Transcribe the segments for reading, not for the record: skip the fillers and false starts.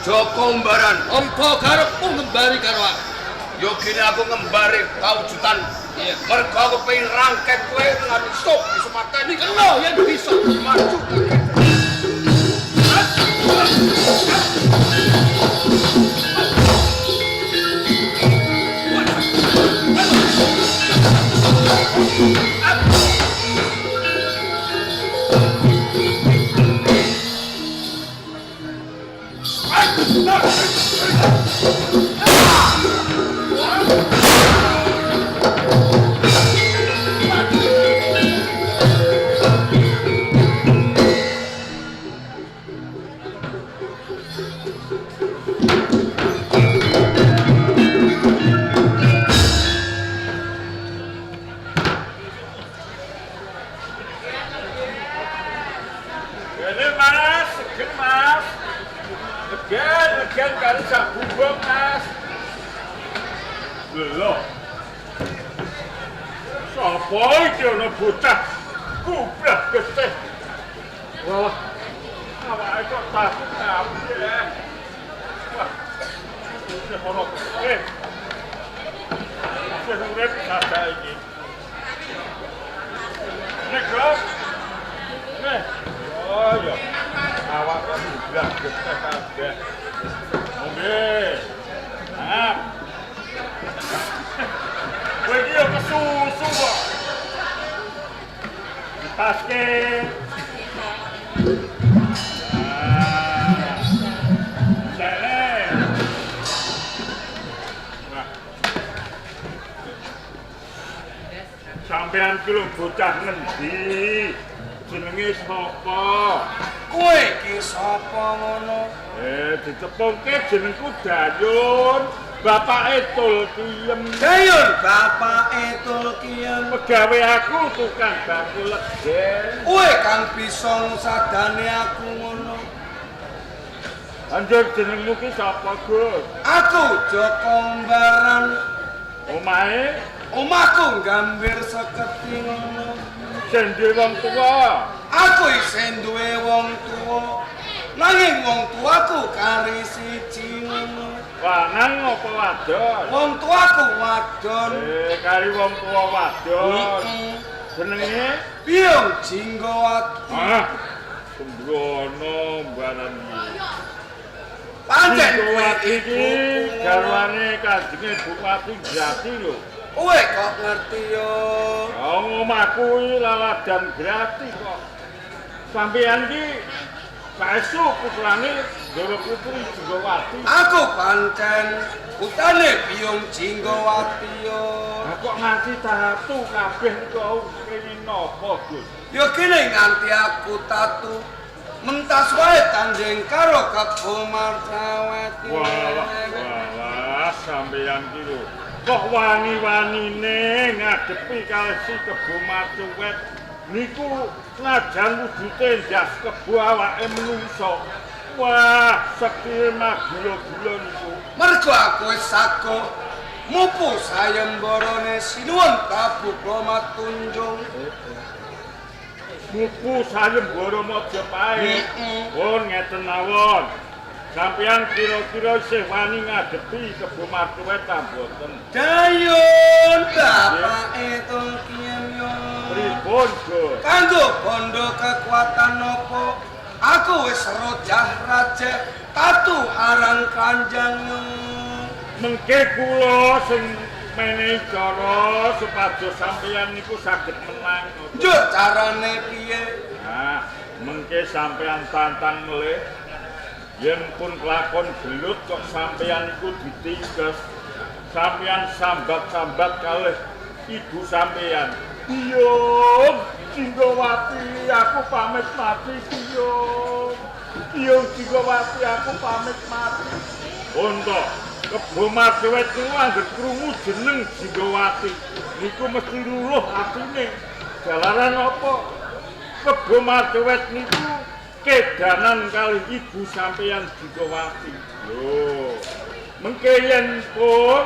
Joko Mbaran, apa karepmu ngembari karo aku? yo kene aku ngembari kawujudan. Iya, mergo aku pengen rangket kowe nganti stop iso mateni Kena yen bisa maju. Legan kali sak bumbung, Mas. Lho. Sapa iki ana bocah kublak getih. Wah. Awake kok takut kabeh. Wah. Wis ono. Wis urip sada iki. Nek kok. Nek. Oh ya. Awak kok kublak getih kabeh. Oke. Nah. Kowe iki yo kesusu kok. Ditaske. Sampeyan ki lho bocah ngendi? Jenenge sapa? Kowe iki sapa ngono? Ditepungke jenengku Dayun. Bapake Tulkiem. Dayun, bapake Tulkiem. Pegawe aku tukang bakul legen. Kowe kang bisa sadane aku ngono. Anjur jenengmu ki sapa, Gus? Aku Joko Mbaran. Omahe? Omahku gambir seketi ngono. Sing duwe wong tuwa. Aku isih duwe wong tuwa. Nanging wong tuaku kari siji ngono. Lanang apa wadon? Wong tuaku wadon. Kari wong tuwa wadon. Jenenge Biung Jinggowati. Sembrono mbaran iki. Pancen kowe iki garwane Kanjenge Bupati Grati lho. Kowe kok ngerti yo? Omahku iki laladan Grati kok. Sampeyan iki saestu putrane Ndara Putri Jinggowati. Aku pancen putane Biung Jinggowati yo. Kok nganti tatu kabeh kok kene napa, Gus? Yo kene nganti aku tatu. Mentas wae tanding karo Kebo Martawati. Wah, sampeyan ki lho. Kok wani-wanine ngadepi kalih si Kebo Martawati niku senajan wujude ndas kebo awake menungso. Wah, sekti magula-gula niku. Mergo aku wis sago mupu sayembarane sinuwun Prabu Ramatunjung. Mupu sayembara Majapahit. Pun ngeten mawon. Sampeyan kira-kira isih wani ngadepi Kebo Martawati ta mboten? Dayun bapake Tulkiem yo. Pripun, Gus? Kanggo bondo kekuatan nopo? Aku wis rojah raja tatu arang kanjang. Mengke kula sing menehi cara supados sampeyan niku saged menang. Yo carane piye? Nah, mengke sampeyan tantang melih. Yen pun kelakon gelut kok sampeyan niku ditingges. Sampeyan sambat-sambat kalih ibu sampeyan. Biung Jinggowati, aku pamit mati, Biung. Biung Jinggowati, aku pamit mati. Untuk Kebo Martawati niku anggere krungu jeneng Jinggowati niku mesti luluh atine. Jalaran apa? Kebo Martawati niku kedanan kali ibu sampeyan Dikawati. Lho, mengke yen pun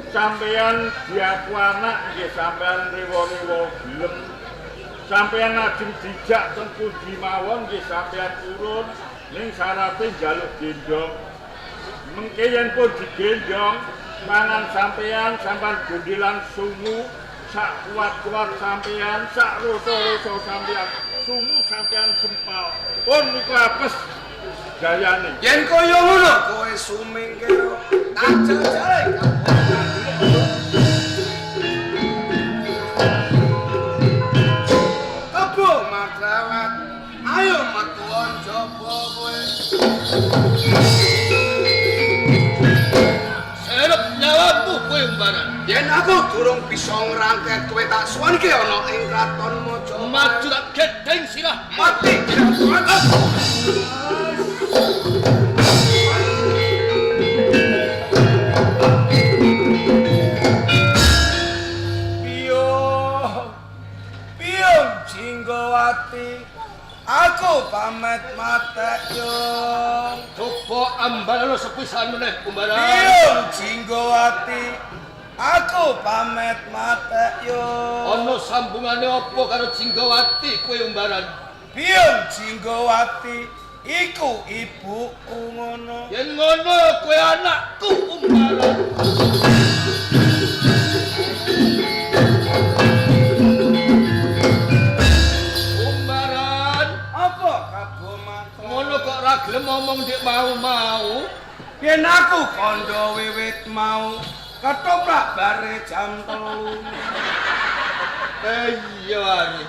sampeyan diaku anak nggih sampeyan rewa-rewa gelem. Sampeyan lajeng dijak teng pundi mawon nggih sampeyan turun ning sarape njaluk gendong. Mengke yen pun digendong mangan sampeyan gondelan sungu sak kuat-kuat sampeyan sak rasa-rasa sampeyan sungu sampeyan sempal pun niku apes gayane. Yen kaya ngono kowe sumingke tak jajale Kebo matrawat ayo matuon jaba kowe Serep nyawamu kowe umbaran. yen aku durung bisa ngrangket kowe tak suwanke ana ing kraton Maja Maju tak gedeng sirah. mati Piyong Jinggawati aku pamit matek yung Coba ambaran sepisan meneh umbaran. Piyong Jinggawati aku pamit matek yung Ana sambungane apa karo Jinggawati kowe umbaran? Piyong Jinggawati iku ibuku ngono Yen ngono kowe anakku umbaran. Umbaran, apa kabomat ngono kok ra gelem ngomong dik mau-mau. yen aku kandha wiwit mau ketoprak bare jam 3 Iya ani.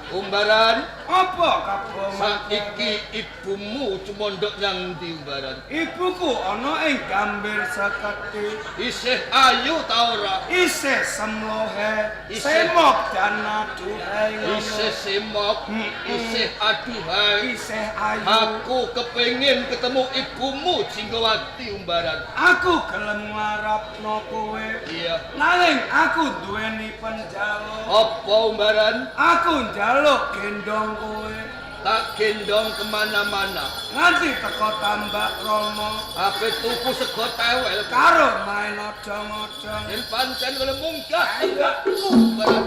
Umbaran, apa kabomat saiki ibumu cumondhok nyang ndi umbaran? ibuku ana ing Gambir Seketi Isih ayu ta ora? isih semlohe Isih. semok dan aduhai Isih semok, isih aduhai. isih ayu Aku kepengin ketemu ibumu Jinggawati umbaran. aku gelem ngarepno kowe Iya. nanging aku duweni penjaluk Apa umbaran? aku njaluk gendong kowe Tak gendong kemana-mana. nganti teko Tambak Rama Ape tuku sego tewel. karo main ojong-ojong Yen pancen kene munggah enggakku umbaran.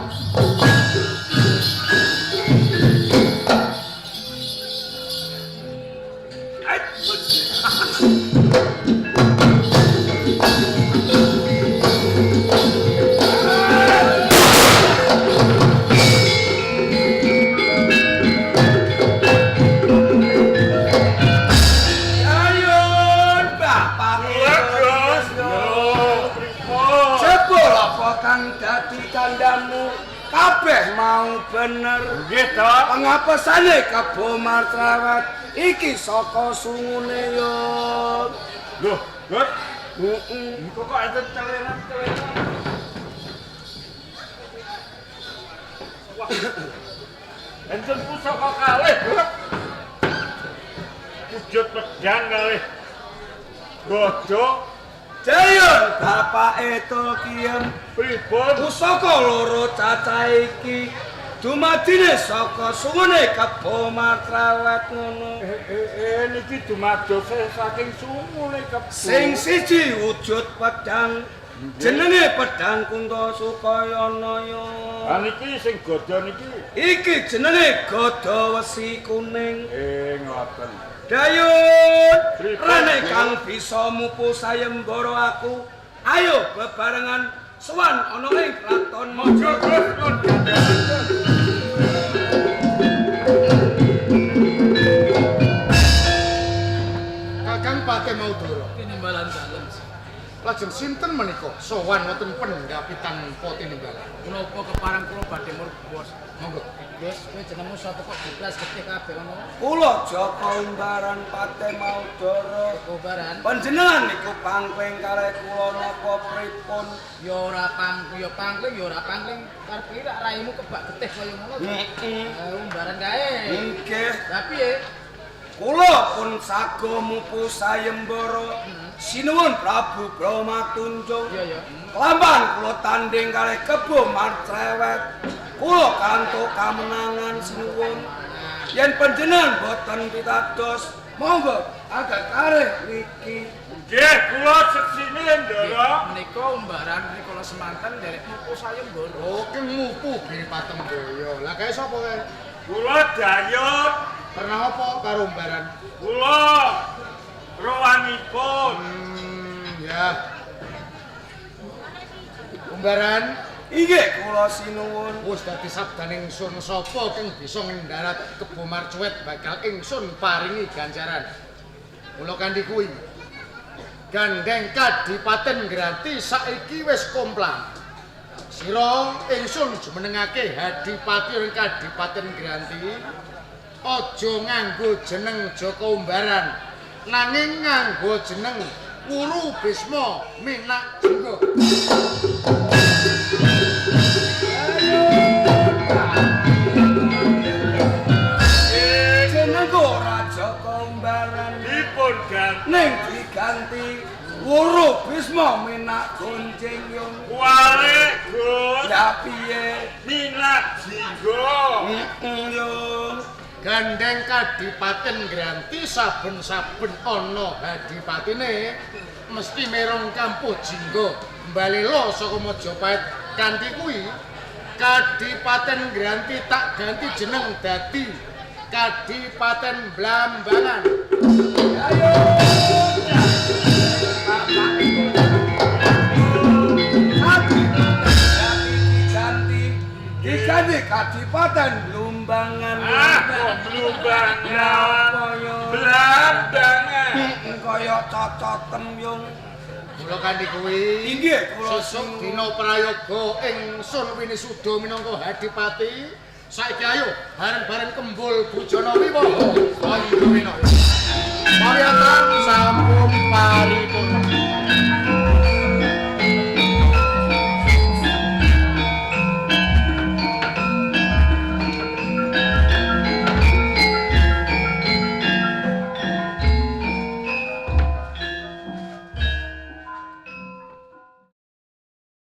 ayun bapak Waduh, jebul apa kang dadi kandamu kabeh mau bener nggih to. pengapesane Kebo Martrawat iki saka sungune yo Lho, Gus, heeh niku kok enten celenan-celenan. Wah. Enten pusaka kalih, Gus. Wujud pedang kalih. Godhog Jayun bapake Tolkien pripun? pusaka loro cacah iki dumadine saka sungune Kebo Martrawat ngono Niki dumadose saking sumune kebo. sing siji wujud pedang jenenge pedang Kunto Sukayana Niki sing godha niki. iki jenenge Gada Wesi Kuning Ngoten. Dayun Pripun, rene Bu? kang bisa mupu sayembara aku ayo bebarengan sowan ana ing kraton Maja Kakang Pate Maudoro. Penimbalan dalem. Lajeng sinten menika sowan wonten pendhapitan Patinimbalan. Menapa keparang kula badhe murub bos. Monggo. Bos, kowe jenengmu sapa kok diplas getih kabeh ngono? kula Jaka Umbaran Pate Maudoro Kobaran. panjenengan niku pangling kalih kula napa pripun Ya ora pangling, ya ora pangling. Karepe rak raimu kebak getih kaya ngono. Umbaran kae. nggih Lah piye? kula pun sago mupu sayembara sinuwun Prabu Brahmatunjung Iya ya. Kelamban kula tanding kalih Kebo Martrawat. Kula kantuk kamenangan sinuwun. yen panjenengan boten pitados monggo agak kalih niki. Nggih, kula seksine Ndara. Menika umbaran rikala semanten derek mupu sayem nggon. Oh, ki mupu Giripaten Boyo. Lah kae sapa kae? Kula Dayut. Pernah apa karo umbaran? Kula rowanipun. Ya. Umbaran Inggih kula sinuwun. wis dadi sabdaning ingsun sapa kang bisa ngendarat Kebo Marcuet bakal ingsun paringi ganjaran. Mula kanthi kuwi Gandeng Kadipaten Granti saiki wis komplang. Sira ingsun jumenengake Hadipati ing Kadipaten Granti aja nganggo jeneng Joko Umbaran nanging nganggo jeneng Wuru Bisma Minak Jingga. Jenengku ora Joko Umbaran Dipun ganti. ning diganti Wuru Bisma Minak Gunjing Yung. Wale Gus. Ya piye? Minak Jingga. Yung. Gandeng Kadipaten Granti saben-saben ana hadipatine mesti merong kampuh Jingga mbalela saka Majapahit. Kanthi kuwi Kadipaten Granti tak ganti jeneng dadi Kadipaten Blambangan. Ayo. Diganti Kadipaten Blambangan. Blambangan. Blambangan. Kaya cocotem yung. Mula kanthi kuwi Inggih kula sesuk dina prayoga ingsun Winisuda minangka hadipati. Saiki ayo bareng-bareng kembul bujana wiwaha. Ayo